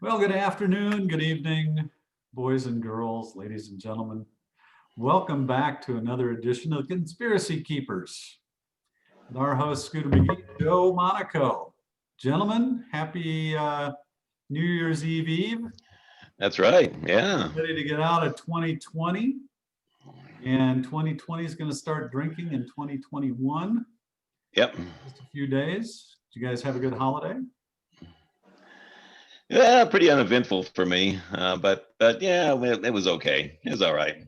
Well, good afternoon, good evening, boys and girls, ladies and gentlemen. Welcome back to another edition of Conspiracy Keepers. With our host, Scooter McGee, Joe Monaco. Gentlemen, happy New Year's Eve. That's right. Yeah. Ready to get out of 2020. And 2020 is going to start drinking in 2021. Yep. Just a few days. Did you guys have a good holiday? Yeah, pretty uneventful for me, but yeah, it was okay. It was all right.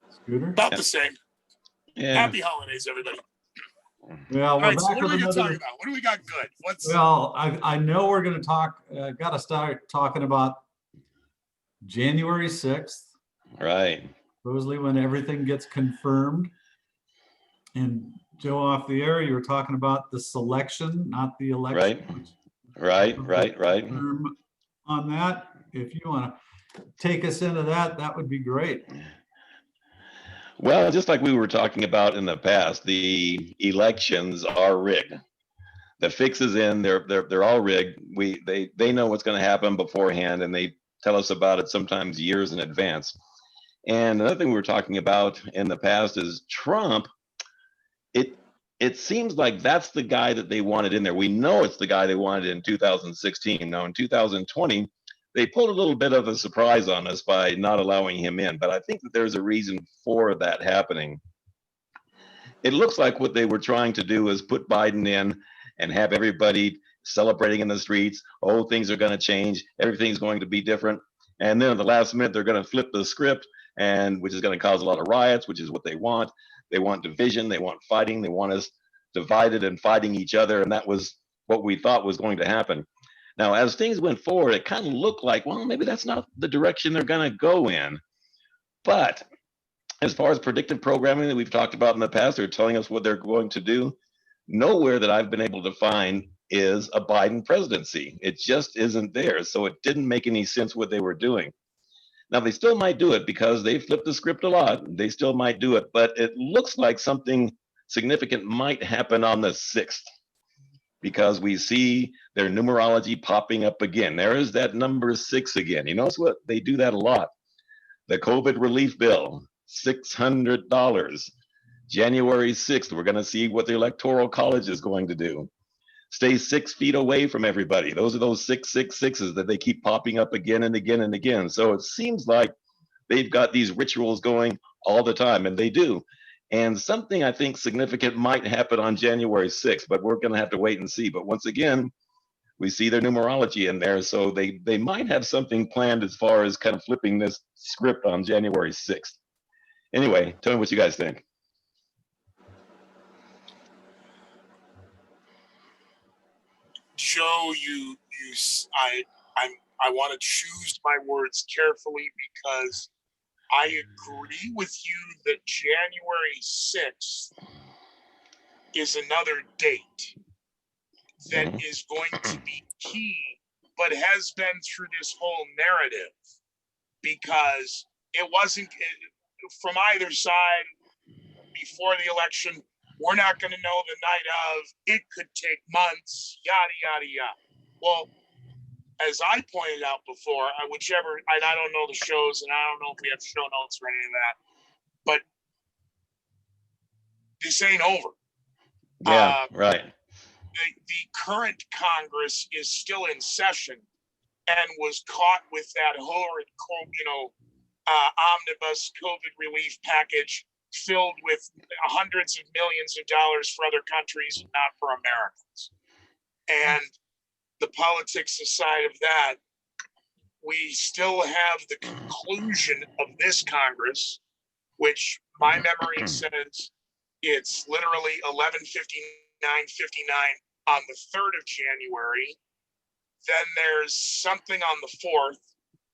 Scooter? About the same. Yeah. Happy holidays, everybody. Well, All we're right, so back what are we with going to talk another. about? What do we got good? Well, I know we're going to got to start talking about January 6th, Right. supposedly when everything gets confirmed. And Joe, off the air, you were talking about the selection, not the election. Right. Right. On that, if you want to take us into that, that would be great. Well, just like we were talking about in the past, the elections are rigged. The fix is in. They're all rigged. They know what's going to happen beforehand, and they tell us about it sometimes years in advance. And another thing we were talking about in the past is Trump. It seems like that's the guy that they wanted in there. We know it's the guy they wanted in 2016. Now in 2020, they pulled a little bit of a surprise on us by not allowing him in, but I think that there's a reason for that happening. It looks like what they were trying to do is put Biden in and have everybody celebrating in the streets. Oh, things are going to change. Everything's going to be different. And then at the last minute, they're going to flip the script, and which is going to cause a lot of riots, which is what they want. They want division. They want fighting. They want us divided and fighting each other. And that was what we thought was going to happen. Now, as things went forward, it kind of looked like, well, maybe that's not the direction they're going to go in. But as far as predictive programming that we've talked about in the past, they're telling us what they're going to do. Nowhere that I've been able to find is a Biden presidency. It just isn't there. So it didn't make any sense what they were doing. Now, they still might do it because they flipped the script a lot. They still might do it, but it looks like something significant might happen on the 6th because we see their numerology popping up again. There is that number 6 again. You notice what? They do that a lot. The COVID relief bill, $600. January 6th, we're going to see what the Electoral College is going to do. Stay 6 feet away from everybody. Those are those 666s that they keep popping up again and again and again. So it seems like they've got these rituals going all the time, and they do. And something I think significant might happen on January 6th, but we're going to have to wait and see. But once again, we see their numerology in there. So they might have something planned as far as kind of flipping this script on January 6th. Anyway, tell me what you guys think. Joe, I want to choose my words carefully because I agree with you that January 6th is another date that is going to be key, but has been through this whole narrative because it wasn't from either side before the election. We're not going to know the night of. It could take months, yada, yada, yada. Well, as I pointed out before, and I don't know the shows, and I don't know if we have show notes or any of that, but this ain't over. Yeah, right. The current Congress is still in session and was caught with that horrid, omnibus COVID relief package filled with hundreds of millions of dollars for other countries and not for Americans. And the politics aside of that, we still have the conclusion of this Congress, which my memory says it's literally 11:59:59 on the 3rd of January. Then there's something on the 4th.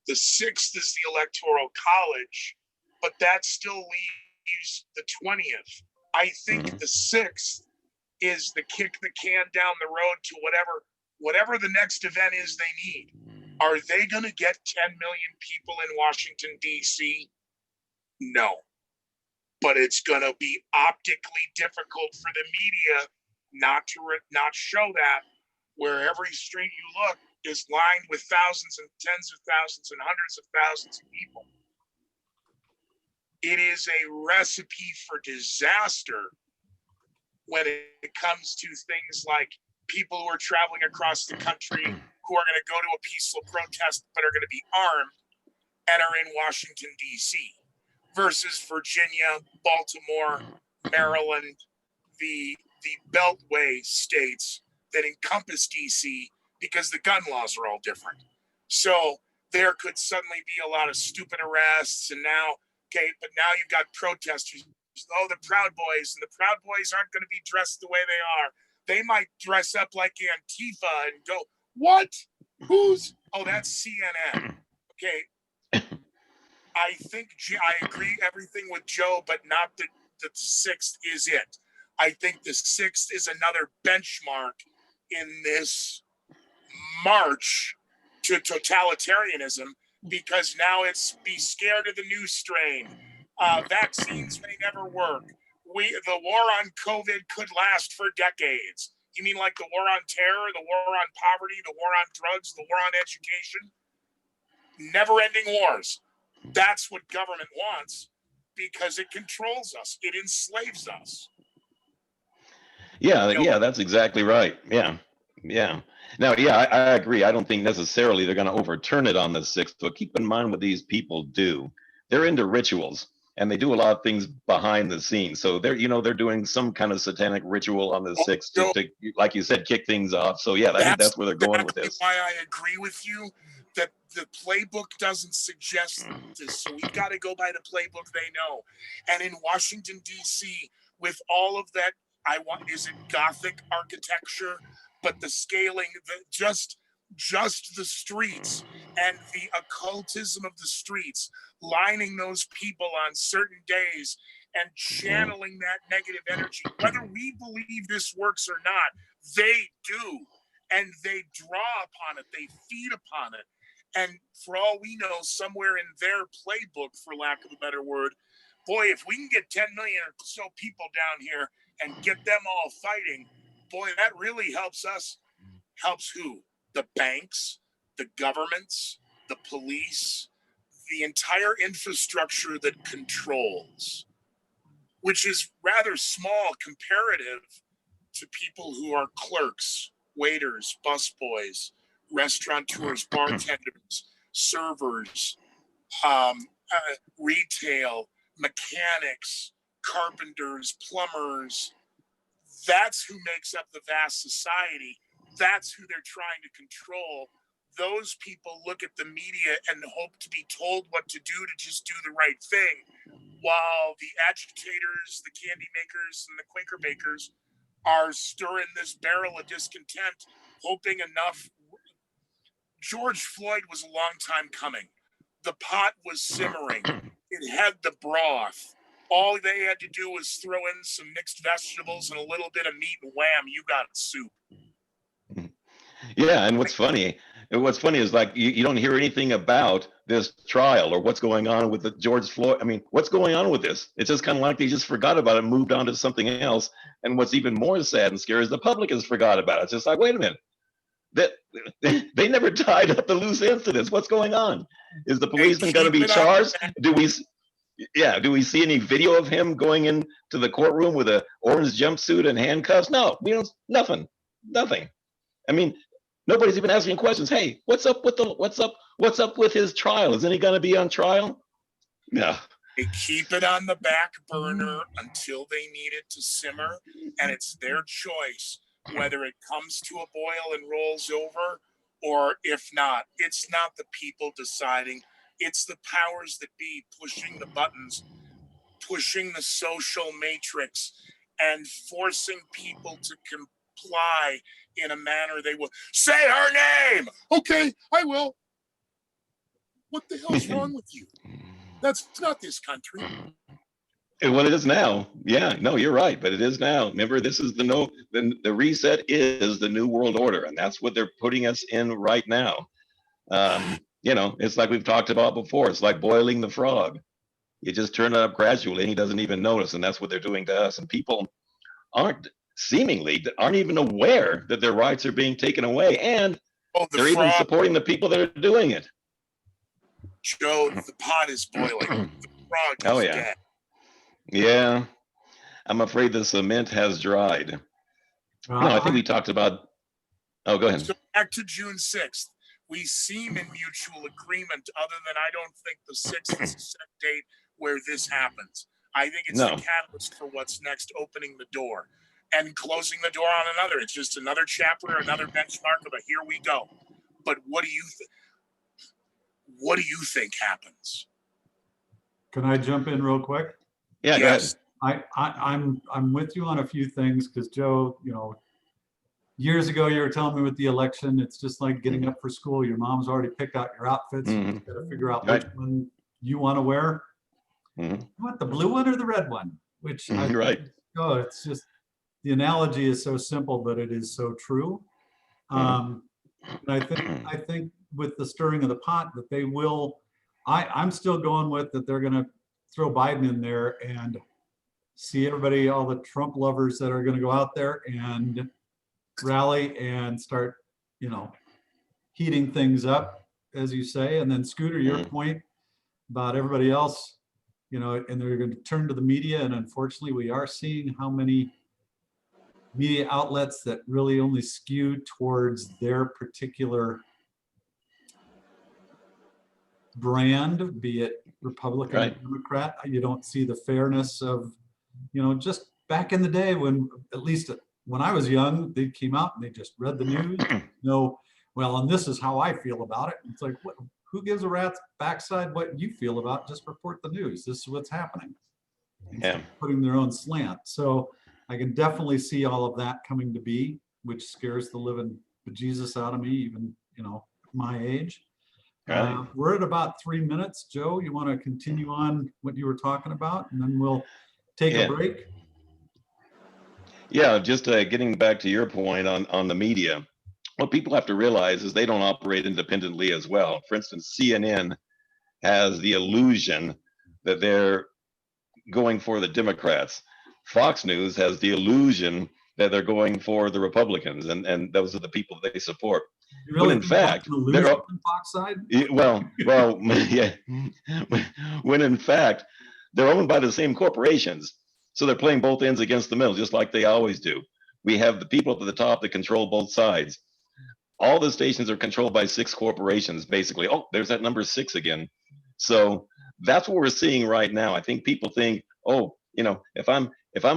The 6th is the Electoral College, but that still leaves the 20th. I think the 6th is the kick the can down the road to whatever the next event is they need. Are they going to get 10 million people in Washington, D.C.? No. But it's going to be optically difficult for the media not show that, where every street you look, is lined with thousands and tens of thousands and hundreds of thousands of people. It is a recipe for disaster when it comes to things like people who are traveling across the country who are going to go to a peaceful protest but are going to be armed and are in Washington, D.C. versus Virginia, Baltimore, Maryland, the Beltway states that encompass D.C. because the gun laws are all different. So there could suddenly be a lot of stupid arrests, and now, but now you've got protesters. Oh, the Proud Boys, and the Proud Boys aren't going to be dressed the way they are. They might dress up like Antifa and go, what? Who's? Oh, that's CNN. Okay. I think I agree everything with Joe, but not that the 6th is it. I think the 6th is another benchmark in this march to totalitarianism, because now it's be scared of the new strain. Vaccines may never work. The war on COVID could last for decades. You mean like the war on terror, the war on poverty, the war on drugs, the war on education? Never-ending wars. That's what government wants, because it controls us. It enslaves us. Yeah, that's exactly right. Yeah. Now, I agree. I don't think necessarily they're going to overturn it on the 6th, but keep in mind what these people do. They're into rituals, and they do a lot of things behind the scenes. So they're doing some kind of satanic ritual on the 6th to, like you said, kick things off. So yeah, I think that's where they're going with this. Why I agree with you that the playbook doesn't suggest this. So we've got to go by the playbook they know. And in Washington, D.C., with all of that, is it Gothic architecture? But the scaling, just the streets and the occultism of the streets, lining those people on certain days and channeling that negative energy. Whether we believe this works or not, they do. And they draw upon it, they feed upon it. And for all we know, somewhere in their playbook, for lack of a better word, boy, if we can get 10 million or so people down here and get them all fighting, boy, that really helps us. Helps who? The banks, the governments, the police, the entire infrastructure that controls, which is rather small comparative to people who are clerks, waiters, busboys, restaurateurs, bartenders, servers, retail, mechanics, carpenters, plumbers. That's who makes up the vast society. That's who they're trying to control. Those people look at the media and hope to be told what to do to just do the right thing, while the agitators, the candy makers, and the Quaker bakers are stirring this barrel of discontent, hoping enough. George Floyd was a long time coming. The pot was simmering. It had the broth. All they had to do was throw in some mixed vegetables and a little bit of meat, and wham, you got soup. Yeah, and what's funny is like you don't hear anything about this trial or what's going on with the George Floyd. I mean, what's going on with this? It's just kind of like they just forgot about it, moved on to something else. And what's even more sad and scary is the public has forgot about it. It's just like, wait a minute, that they never tied up the loose ends to this. What's going on? Is the policeman going to be charged? Do we see any video of him going into the courtroom with a orange jumpsuit and handcuffs? No, we don't. Nothing. I mean, nobody's even asking questions. Hey, what's up with his trial? Isn't he going to be on trial? No. They keep it on the back burner until they need it to simmer, and it's their choice whether it comes to a boil and rolls over, or if not. It's not the people deciding. It's the powers that be pushing the buttons, pushing the social matrix, and forcing people to comply in a manner they will. Say her name! Okay, I will. What the hell's wrong with you? That's not this country. Well, it is now. Yeah, no, you're right, but it is now. Remember, this is the reset is the new world order, and that's what they're putting us in right now. It's like we've talked about before. It's like boiling the frog. You just turn it up gradually, and he doesn't even notice, and that's what they're doing to us. And people aren't even aware that their rights are being taken away. And Oh, the They're even frog, supporting the people that are doing it. Joe, the pot is boiling. The frog Oh is yeah. dead. Yeah. I'm afraid the cement has dried. No, I think we talked about, oh, go ahead. So back to June 6th. We seem in mutual agreement, other than I don't think the 6th is a set date where this happens. I think it's the No. catalyst for what's next, opening the door and closing the door on another. It's just another chapter, another benchmark of a here we go. But what do you think? What do you think happens? Can I jump in real quick? Yeah, go ahead. Yes. I'm with you on a few things because Joe, years ago you were telling me with the election, it's just like getting up for school. Your mom's already picked out your outfits. You just got to figure out which Right. one you want to wear. You want the blue one or the red one? Which I think, Right. it's just the analogy is so simple, but it is so true. And I think with the stirring of the pot that they will. I'm still going with that they're going to throw Biden in there and see everybody, all the Trump lovers that are going to go out there and rally and start, heating things up, as you say. And then Scooter, your point about everybody else, and they're going to turn to the media. And unfortunately, we are seeing how many media outlets that really only skew towards their particular brand, be it Republican or Democrat. You don't see the fairness of, just back in the day when, at least when I was young, they came out and they just read the news. Well, and this is how I feel about it. It's like, who gives a rat's backside what you feel about? Just report the news. This is what's happening. Instead of putting their own slant. So I can definitely see all of that coming to be, which scares the living bejesus out of me, even, my age. We're at about 3 minutes. Joe, you want to continue on what you were talking about, and then we'll take a break? Yeah, just getting back to your point on the media, what people have to realize is they don't operate independently as well. For instance, CNN has the illusion that they're going for the Democrats. Fox News has the illusion that they're going for the Republicans, and those are the people they support. You really when in fact, they're on Fox side? Well, yeah. When in fact, they're owned by the same corporations. So they're playing both ends against the middle, just like they always do. We have the people at the top that control both sides. All the stations are controlled by 6 corporations, basically. Oh, there's that number 6 again. So that's what we're seeing right now. I think people think, oh, if I'm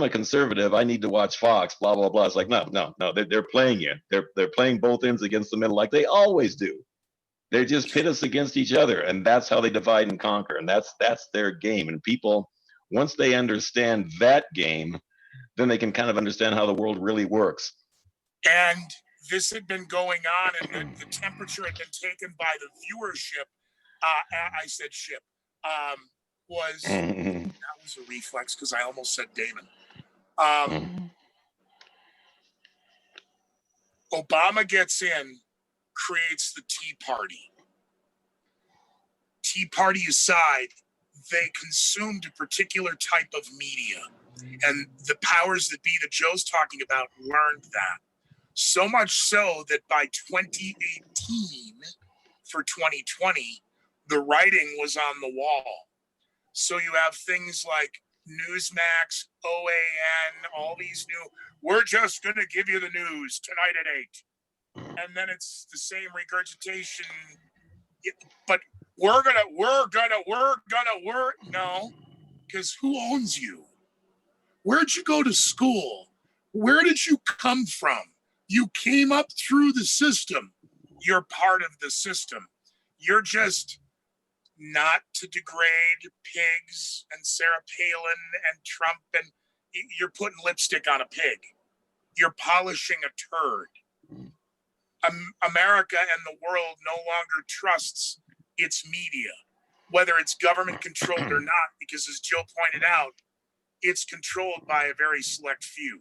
a conservative, I need to watch Fox, blah blah blah. It's like no, they're playing you. They're playing both ends against the middle, like they always do. They just pit us against each other, and that's how they divide and conquer, and that's their game. And people, once they understand that game, then they can kind of understand how the world really works. And this had been going on, and the temperature had been taken by the viewership. I said ship. Was that was a reflex because I almost said Damon. Obama gets in, creates the Tea Party. Tea Party aside, they consumed a particular type of media. And the powers that be that Joe's talking about learned that. So much so that by 2018, for 2020, the writing was on the wall. So you have things like Newsmax, OAN, all these new, we're just going to give you the news tonight at 8. And then it's the same regurgitation. But no, because who owns you? Where'd you go to school? Where did you come from? You came up through the system. You're part of the system. You're just not to degrade pigs and Sarah Palin and Trump, and you're putting lipstick on a pig. You're polishing a turd. America and the world no longer trusts its media, whether it's government controlled or not, because as Joe pointed out, it's controlled by a very select few,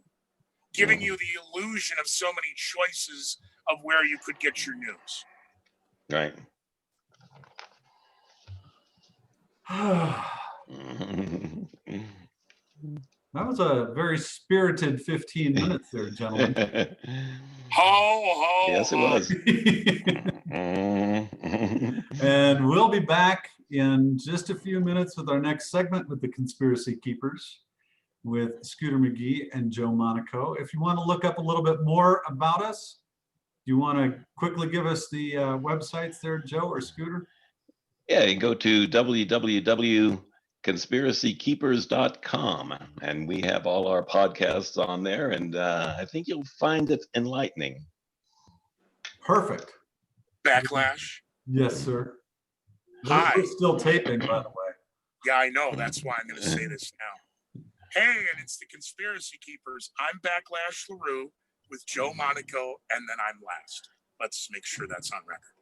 giving you the illusion of so many choices of where you could get your news. Right. That was a very spirited 15 minutes there, gentlemen. Ho, ho, Yes, it ho. was. Mhm. And we'll be back in just a few minutes with our next segment with the Conspiracy Keepers with Scooter McGee and Joe Monaco. If you want to look up a little bit more about us, do you want to quickly give us the websites there, Joe or Scooter? Yeah, you can go to www.conspiracykeepers.com, and we have all our podcasts on there, and I think you'll find it enlightening. Perfect. Backlash. Yes, sir. Hi. We're still taping, by the way. Yeah, I know. That's why I'm going to say this now. Hey, and it's the Conspiracy Keepers. I'm Backlash LaRue with Joe Monaco, and then I'm last. Let's make sure that's on record.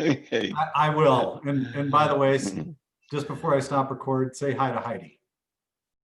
Okay. I will. And by the way, just before I stop record, say hi to Heidi.